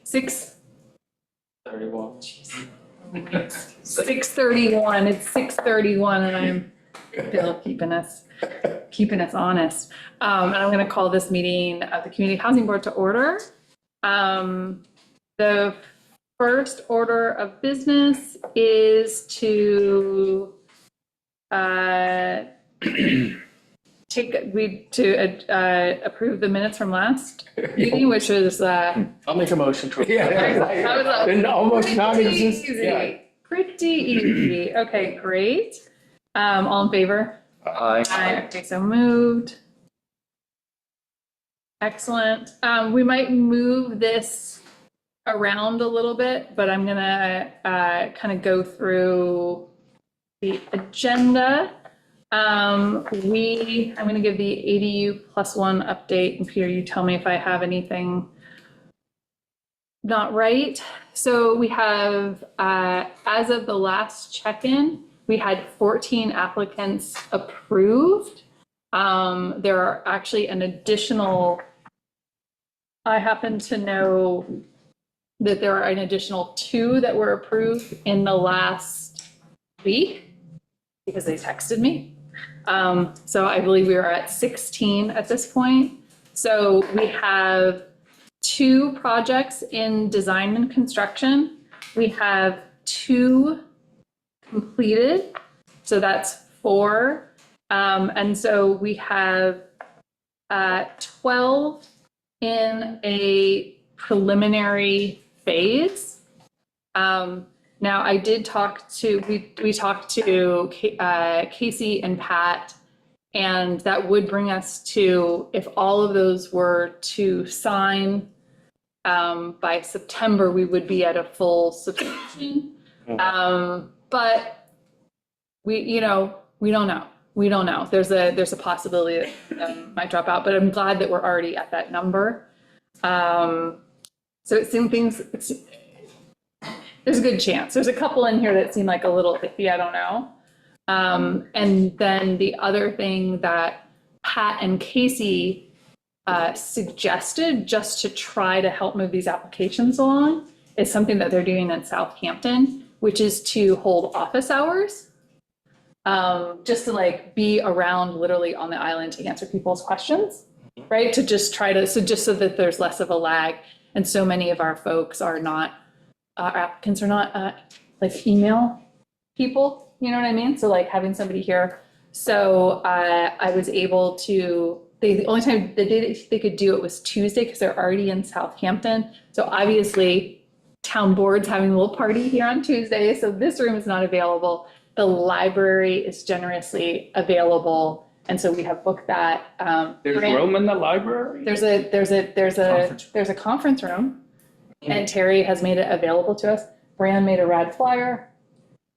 31. 6:31, it's 6:31 and I'm still keeping us honest. And I'm gonna call this meeting of the Community Housing Board to order. The first order of business is to approve the minutes from last meeting, which was I'll make a motion to. That was And almost pretty non-existent. Yeah. easy. Pretty easy. Okay, great. All in favor? Aye. Okay, so moved. Excellent. We might move this around a little bit, but I'm gonna kind of go through the agenda. I'm gonna give the ADU +1 update, and Peter, you tell me if I have anything not right. So we have, as of the last check-in, we had 14 applicants approved. There are actually an additional, I happen to know that there are an additional 2 that were approved in the last week because they texted me. So I believe we are at 16 at this point. So we have 2 projects in design and construction. We have 2 completed, so that's 4. And so we have 12 in a preliminary phase. Now I did talk to, we talked to Casey and Pat, and that would bring us to, if all of those were to sign by September, we would be at a full subscription. But we don't know. We don't know. There's a possibility that might drop out, but I'm glad that we're already at that number. So it seems there's a good chance. There's a couple in here that seem like a little iffy, I don't know. And then the other thing that Pat and Casey suggested just to try to help move these applications along is something that they're doing in Southampton, which is to hold office hours. Just to like be around literally on the island to answer people's questions, right? To just try to, just so that there's less of a lag. And so many of our folks are not, our applicants are not like email people, you know what I mean? So like having somebody here. So I was able to, the only time, the day that they could do it was Tuesday because they're already in Southampton. So obviously town board's having a little party here on Tuesday. So this room is not available. The library is generously available. And so we have booked that. There's room in the library? There's a conference room, and Terry has made it available to us. Brand made a rad flyer.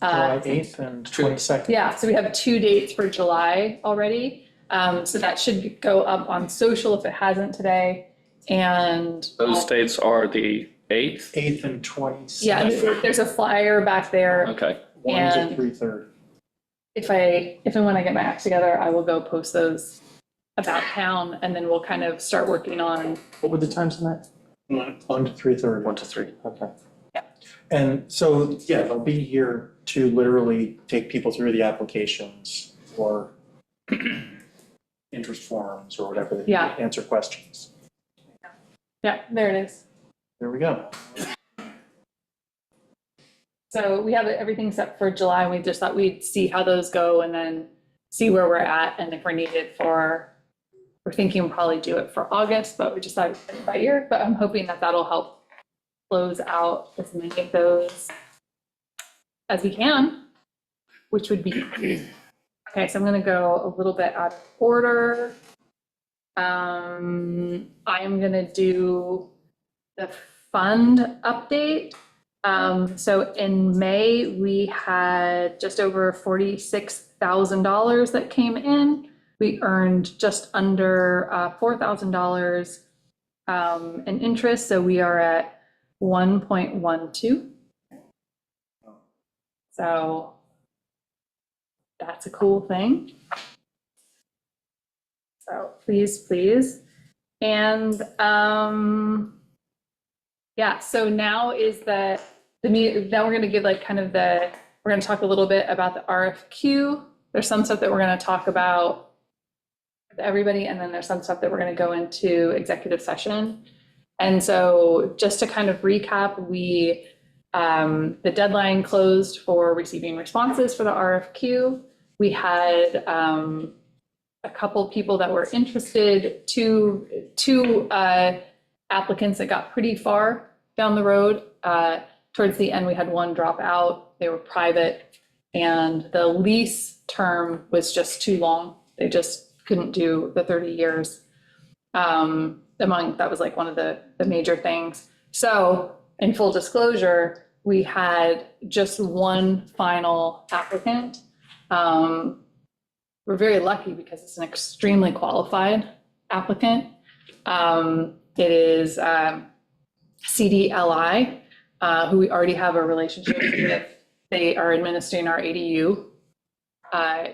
July 8th and 22nd. Yeah, so we have 2 dates for July already. So that should go up on social if it hasn't today. And Those dates are the 8th? 8th and 22nd. yeah, there's a flyer back there. Okay. 1 and- to 3:30. If and when I get my act together, I will go post those about town, and then we'll kind of start working on. What were the times tonight? 1 to 3:30. 1 to 3. Okay. Yeah. And so, yeah, they'll be here to literally take people through the applications or interest forms or whatever, they Yeah. answer questions. Yeah, there it is. There we go. So we have everything set for July, and we just thought we'd see how those go and then see where we're at, and if we're needed for, we're thinking we'll probably do it for August, but we just thought we'd play it by ear, but I'm hoping that that'll help close out as many of those as we can, which would be, okay, so I'm gonna go a little bit out of order. I am gonna do the fund update. So in May, we had just over $46,000 that came in. We earned just under $4,000 in interest, so we are at 1.12. So that's a cool thing. So please. And Yeah, so now is now we're gonna give like kind of we're gonna talk a little bit about the RFQ. There's some stuff that we're gonna talk about with everybody, and then there's some stuff that we're gonna go into executive session. And so just to kind of recap, the deadline closed for receiving responses for the RFQ. We had a couple people that were interested, two applicants that got pretty far down the road. Towards the end, we had one drop out. They were private, and the lease term was just too long. They just couldn't do the 30 years. That was like one of the major things. So in full disclosure, we had just one final applicant. We're very lucky because it's an extremely qualified applicant. It is CDLI, who we already have a relationship with. They are administering our ADU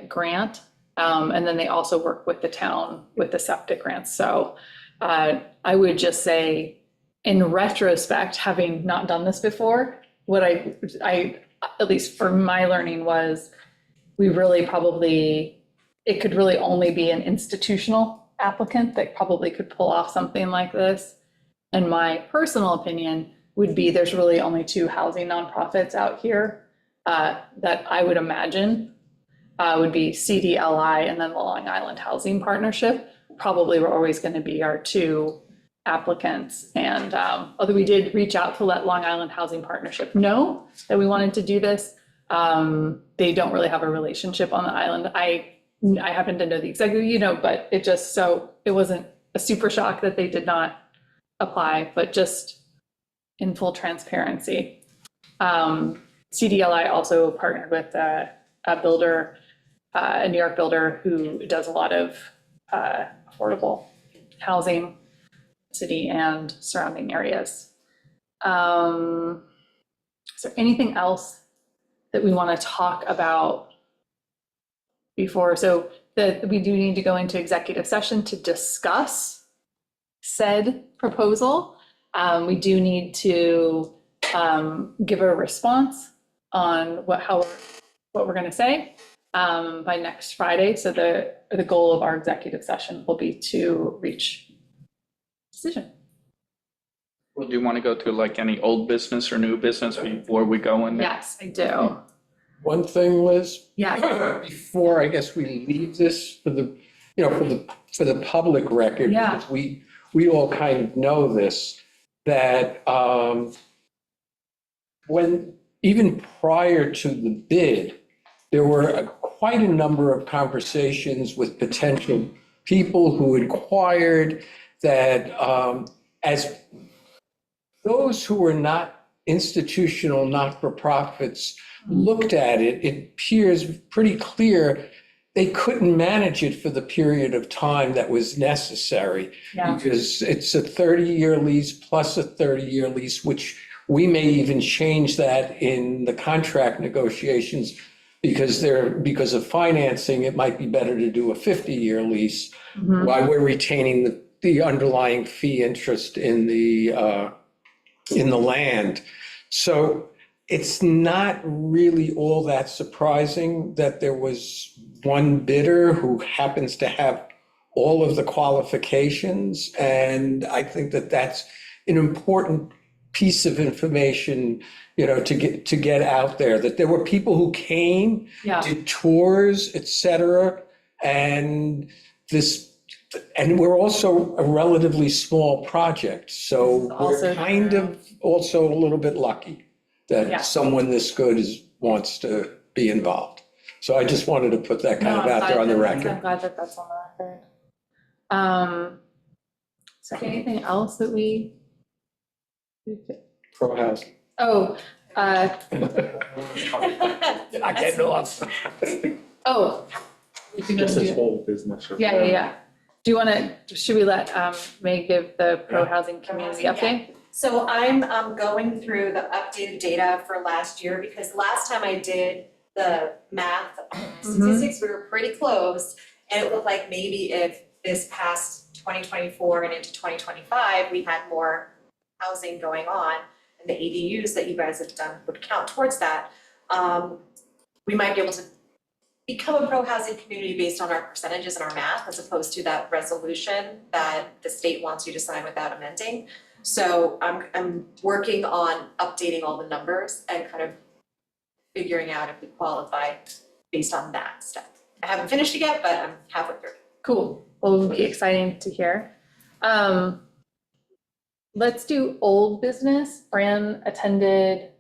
grant, and then they also work with the town with the septic grants. So I would just say, in retrospect, having not done this before, what I at least for my learning was, it could really only be an institutional applicant that probably could pull off something like this. And my personal opinion would be there's really only two housing nonprofits out here that I would imagine would be CDLI and then the Long Island Housing Partnership. Probably were always going to be our two applicants. And although we did reach out to let Long Island Housing Partnership know that we wanted to do this, they don't really have a relationship on the island. I happen to know the executive, but it wasn't a super shock that they did not apply, but just in full transparency. CDLI also partnered with a builder, a New York builder who does a lot of affordable housing, city and surrounding areas. Is there anything else that we want to talk about before? So we do need to go into executive session to discuss said proposal. We do need to give a response on what we're going to say by next Friday. So the goal of our executive session will be to reach decision. Well, do you want to go to like any old business or new business before we go in? Yes, I do. One thing, Liz, Yeah. before I guess we leave this for the, for the public record, Yeah. because we all kind of know this, that when, even prior to the bid, there were quite a number of conversations with potential people who inquired that as those who were not institutional, not-for-profits looked at it, it appears pretty clear they couldn't manage it for the period of time that was necessary. Yeah. Because it's a 30-year lease plus a 30-year lease, which we may even change that in the contract negotiations because of financing, it might be better to do a 50-year lease while we're retaining the underlying fee interest in the land. So it's not really all that surprising that there was one bidder who happens to have all of the qualifications. And I think that that's an important piece of information, to get out there, that there were people who came, Yeah. did tours, et cetera. And we're also a relatively small project. So Also we're kind of also a little bit lucky that Yeah. someone this good wants to be involved. So I just wanted to put that kind of out there on the I'm record. glad that that's on the record. Is there anything else that we? Pro housing. Oh, Not getting off. oh. Just this whole business. Yeah. Do you want to, should we let May give the pro-housing community update? So I'm going through the updated data for last year because last time I did the math statistics, we were pretty close. And it looked like maybe if this past 2024 and into 2025, we had more housing going on, and the ADUs that you guys have done would count towards that, we might be able to become a pro-housing community based on our percentages and our math, as opposed to that resolution that the state wants you to sign without amending. So I'm working on updating all the numbers and kind of figuring out if we qualify based on that step. I haven't finished it yet, but I'm halfway through. Cool. Well, it'll be exciting to hear. Let's do old business. Fran attended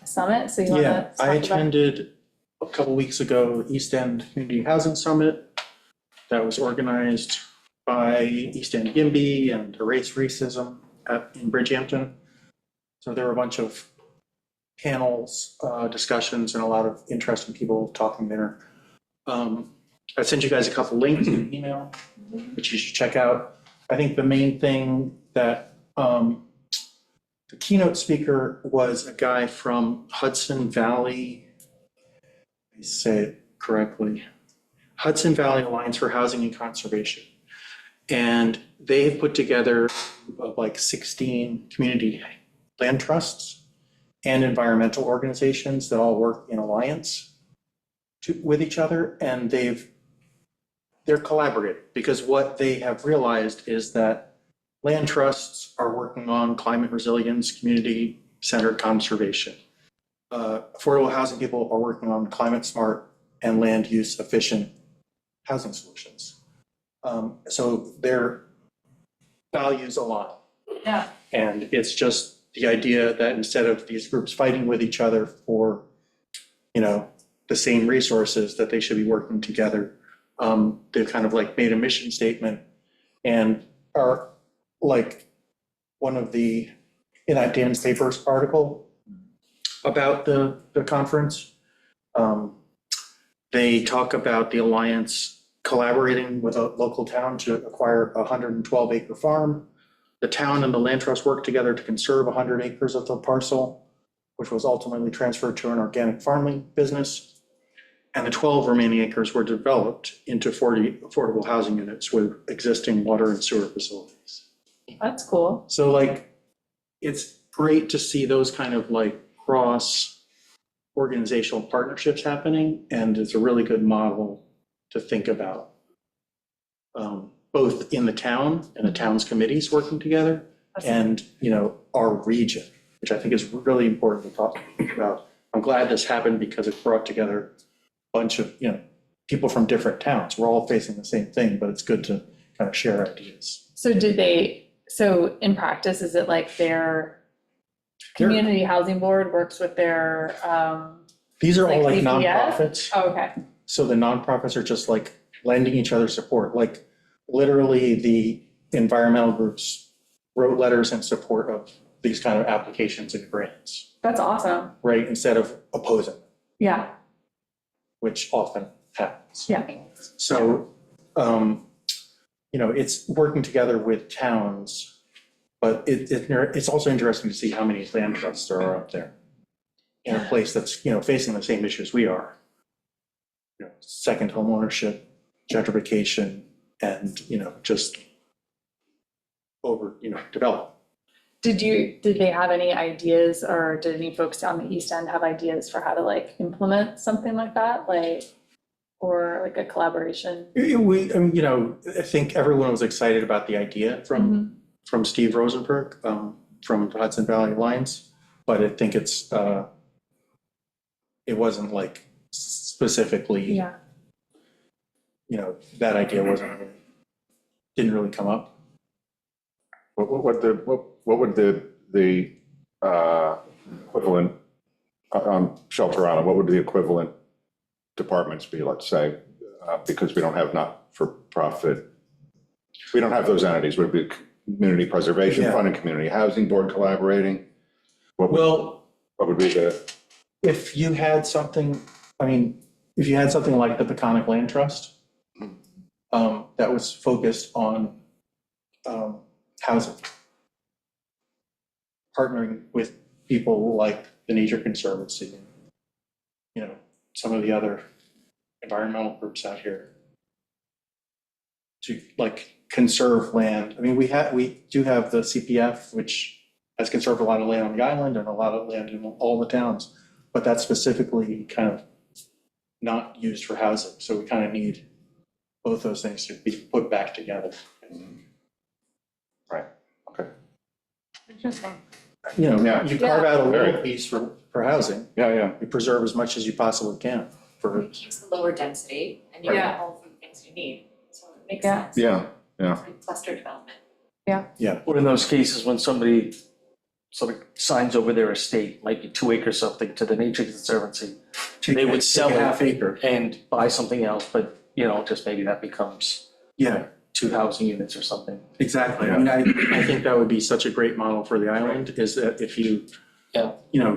a summit, so you want to Yeah, talk I about? attended a couple weeks ago, East End Community Housing Summit that was organized by East End GIMBY and Erase Racism in Bridgehampton. So there were a bunch of panels, discussions, and a lot of interesting people talking there. I sent you guys a couple links in an email, which you should check out. I think the main thing that the keynote speaker was a guy from Hudson Valley, I say it correctly, Hudson Valley Alliance for Housing and Conservation. And they've put together like 16 community land trusts and environmental organizations that all work in alliance with each other, and they're collaborating, because what they have realized is that land trusts are working on climate resilience, community-centered conservation. Affordable housing people are working on climate smart and land use efficient housing solutions. So their values align. Yeah. And it's just the idea that instead of these groups fighting with each other for, the same resources, that they should be working together. They've kind of like made a mission statement and are like one of in that Dan's Papers article about the conference. They talk about the Alliance collaborating with a local town to acquire a 112-acre farm. The town and the land trust worked together to conserve 100 acres of the parcel, which was ultimately transferred to an organic farming business. And the 12 remaining acres were developed into 40 affordable housing units with existing water and sewer facilities. That's cool. So like, it's great to see those kind of like cross organizational partnerships happening, and it's a really good model to think about. Both in the town and the town's committees working together, and our region, which I think is really important to talk about. I'm glad this happened because it brought together a bunch of people from different towns. We're all facing the same thing, but it's good to kind of share ideas. So in practice, is it like their community housing board works with their, These are all like like CPF? nonprofits. oh, okay. So the nonprofits are just like lending each other support. Like literally the environmental groups wrote letters in support of these kind of applications and grants, That's awesome. right? Instead of opposing, Yeah, which often happens. yeah. So, it's working together with towns, but it's also interesting to see how many land trusts there are up there in a place that's, facing the same issues we are. Second home ownership, gentrification, and, just development. Did they have any ideas, or did any folks down the East End have ideas for how to like implement something like that? Or like a collaboration? I think everyone was excited about the idea from Steve Rosenberg, from the Hudson Valley Alliance, but I think it wasn't like specifically, Yeah. that idea didn't really come up. What would the equivalent Shelter Island? What would the equivalent departments be? Let's say, because we don't have not-for-profit, we don't have those entities. Would it be Community Preservation Yeah. Fund and Community Housing Board collaborating? What would be the? If you had something like the Peconic Land Trust, that was focused on housing, partnering with people like the Nature Conservancy, and, some of the other environmental groups out here to like conserve land. I mean, we do have the CPF, which has conserved a lot of land on the island and a lot of land in all the towns, but that's specifically kind of not used for housing. So we kind of need both those things to be put back together. Right, okay. Interesting. You know, Yeah. you carve out a little Very. piece for housing, Yeah, yeah. you preserve as much as you possibly can for, It keeps the lower density and you Yeah. get all the things you need, so it makes Yeah. sense. Yeah, It's like cluster development. Or in those cases when somebody sort of signs over their estate, might be 2 acres something to the Nature Conservancy, they would sell take a it half acre. and buy something else, but, just maybe that becomes Yeah, 2 housing units or something. exactly. I mean, I think that would be such a great model for the island, is that if you, Yeah.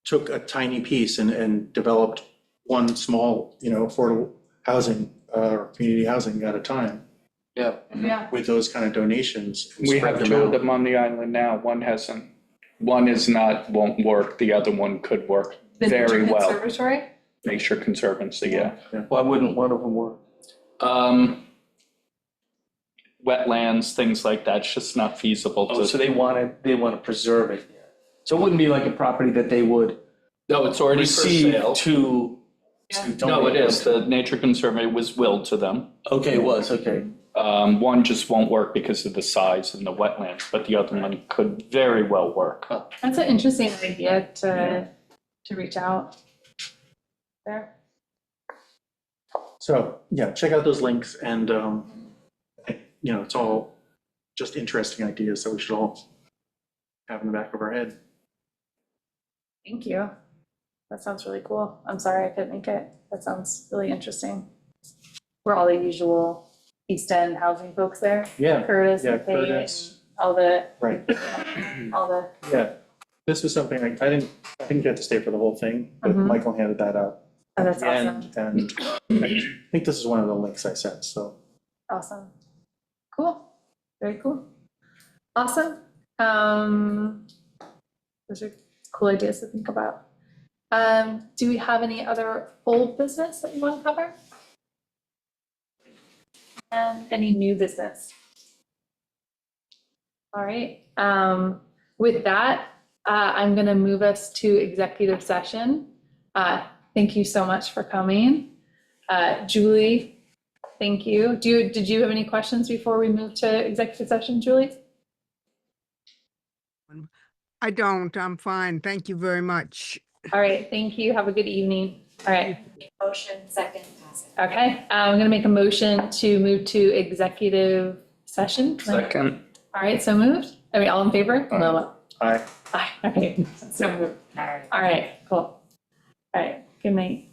took a tiny piece and developed one small, affordable housing, or community housing at a time Yeah. with those kind of donations. and We spread have two of out. them on the island now. One hasn't, one is not, won't work. The other one could work The very Nature well. Conservatory? Nature Conservancy, yeah. Why wouldn't one of them work? Wetlands, things like that, it's just not feasible Oh, so to. they want to preserve it. So it wouldn't be like a property that they would No, it's already for receive sale. to Yeah. No, it donate. is. The Nature Conservancy was willed to them. Okay, it was, okay. One just won't work because of the size and the wetlands, but the other one could very well work. That's an interesting idea to reach out there. So, yeah, check out those links and, it's all just interesting ideas that we should all have in the back of our head. Thank you. That sounds really cool. I'm sorry I couldn't make it. That sounds really interesting. We're all the usual East End housing folks there. Yeah, Curtis yeah, and Kate and Curtis. all the, right. all the, Yeah, this was something I didn't get to stay for the whole thing, but Mhm. Michael handed that out. oh, that's at the awesome. end, And I think this is one of the links I sent, so. Awesome. Cool. Very cool. Awesome. Those are cool ideas to think about. Do we have any other old business that you want to cover? And any new business? All right. With that, I'm going to move us to executive session. Thank you so much for coming. Julie, thank you. Did you have any questions before we move to executive session, Julie? I don't. I'm fine. Thank you very much. All right, thank you. Have a good evening. All right, Motion, second, pass it. okay. I'm going to make a motion to move to executive session. Second, All right, so moved. I mean, all in favor? Aye. No. Aye. Aye, okay. So moved. All right, cool. All right, good night.